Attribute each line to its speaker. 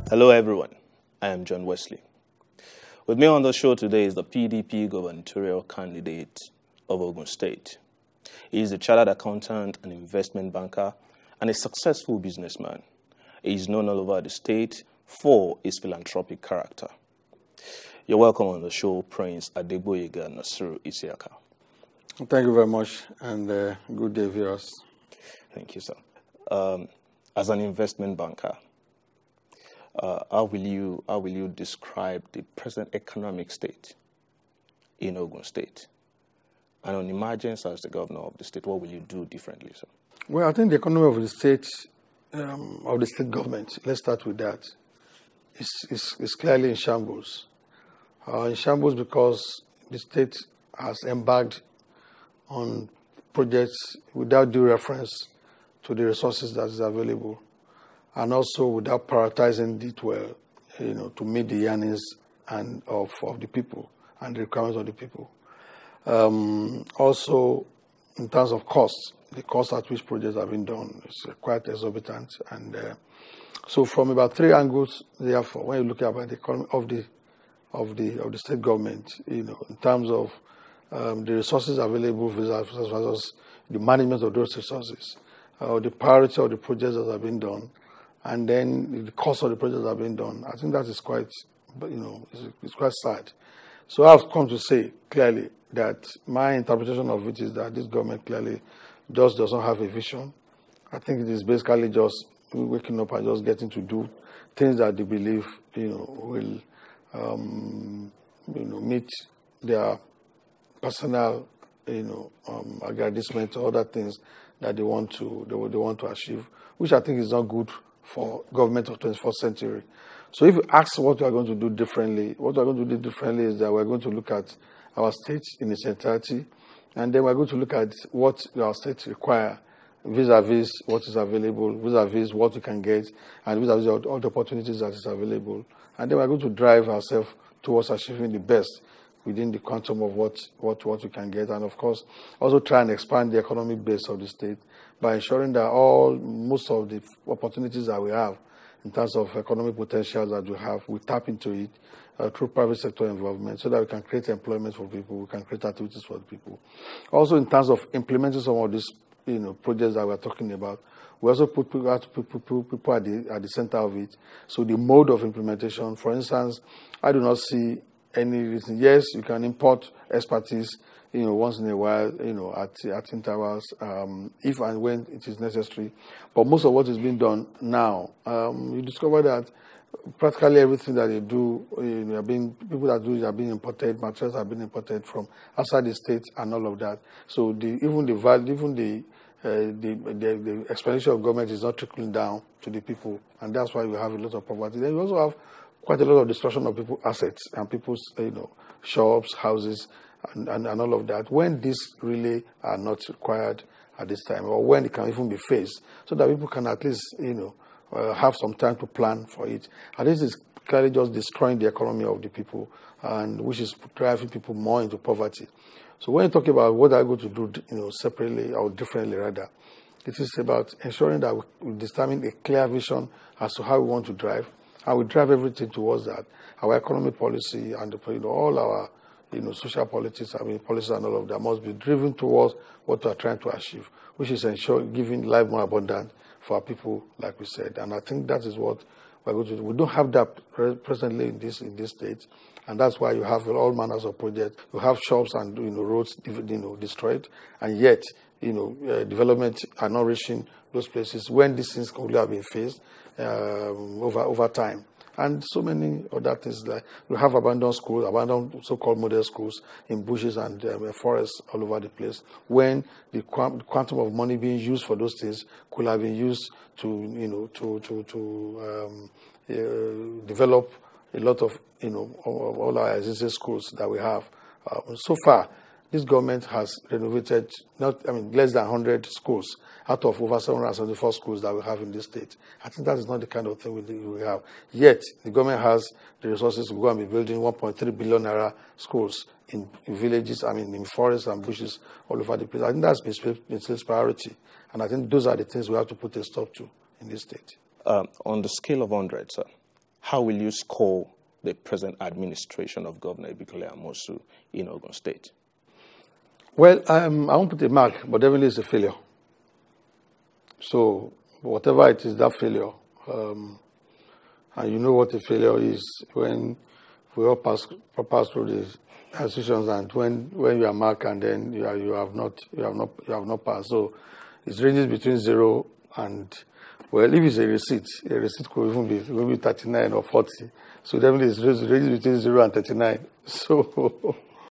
Speaker 1: Hello everyone, I am John Wesley. With me on the show today is the PDP Gubernatorial candidate of Ogun State. He is a chartered accountant, an investment banker, and a successful businessman. He is known all over the state for his philanthropic character. You're welcome on the show, Prince Gboyega Nasir Isiaka.
Speaker 2: Thank you very much, and good day, viewers.
Speaker 1: Thank you, sir. As an investment banker, how will you describe the present economic state in Ogun State? And on emergence as the governor of the state, what will you do differently, sir?
Speaker 2: Well, I think the economy of the state government, let's start with that, is clearly in shambles. In shambles because the state has embarked on projects without due reference to the resources that is available, and also without prioritizing it well, to meet the yearnings and of the people and the requirements of the people. Also, in terms of costs, the cost at which projects have been done is quite exorbitant. And so, from about three angles, therefore, when you look at the economy of the state government, in terms of the resources available versus the management of those resources, the priority of the projects that have been done, and then the cost of the projects that have been done, I think that is quite, it's quite sad. So I've come to say clearly that my interpretation of it is that this government clearly does not have a vision. I think it is basically just waking up and just getting to do things that they believe, will, meet their personal, aggrandizement or other things that they want to achieve, which I think is not good for government of 21st century. So if you ask what we are going to do differently, what we are going to do differently is that we are going to look at our state in its entirety, and then we are going to look at what our states require vis-a-vis what is available, vis-a-vis what we can get, and vis-a-vis all the opportunities that is available. And then we are going to drive ourselves towards achieving the best within the quantum of what we can get, and of course also try and expand the economic base of the state by ensuring that most of the opportunities that we have in terms of economic potential that we have, we tap into it through private sector involvement so that we can create employment for people, we can create activities for the people. Also in terms of implementing some of these projects that we're talking about, we also put people at the center of it. So the mode of implementation, for instance, I do not see any reason. Yes, you can import expertise, once in a while, at intervals, if and when it is necessary. But most of what is being done now, you discover that practically everything that they do, people that do it are being imported, materials are being imported from outside the state and all of that. So the expenditure of government is not trickling down to the people, and that's why we have a lot of poverty. Then you also have quite a lot of destruction of people's assets and people's, shops, houses, and all of that, when these really are not required at this time, or when it can even be faced, so that people can at least, have some time to plan for it. And this is clearly just destroying the economy of the people, and which is driving people more into poverty. So when you talk about what are going to do, separately or differently rather, it is about ensuring that we determine a clear vision as to how we want to drive, and we drive everything towards that. Our economic policy and all our social politics, policies and all of that must be driven towards what we are trying to achieve, which is giving life more abundant for our people, like we said. And I think that is what we're going to do. We don't have that presently in this state, and that's why you have all manners of projects. You have shops and roads destroyed, and yet development are not reaching those places when these things could have been faced over time. And so many other things, like we have abandoned schools, abandoned so-called model schools in bushes and forests all over the place, when the quantum of money being used for those things could have been used to develop a lot of all our existing schools that we have. So far, this government has renovated less than 100 schools out of over 774 schools that we have in this state. I think that is not the kind of thing we have. Yet, the government has the resources to go and be building 1.3 billion naira schools in villages, in forests and bushes all over the place. I think that's been its priority. And I think those are the things we have to put a stop to in this state.
Speaker 1: On the scale of 100, sir, how will you score the present administration of Governor Ibikole Amosu in Ogun State?
Speaker 2: Well, I won't put a mark, but definitely it's a failure. So whatever it is, that failure, and you know what a failure is when we all pass through these decisions, and when you are marked and then you have not passed. So it ranges between 0 and, well, if it's a receipt could even be 39 or 40. So definitely it ranges between 0 and 39. So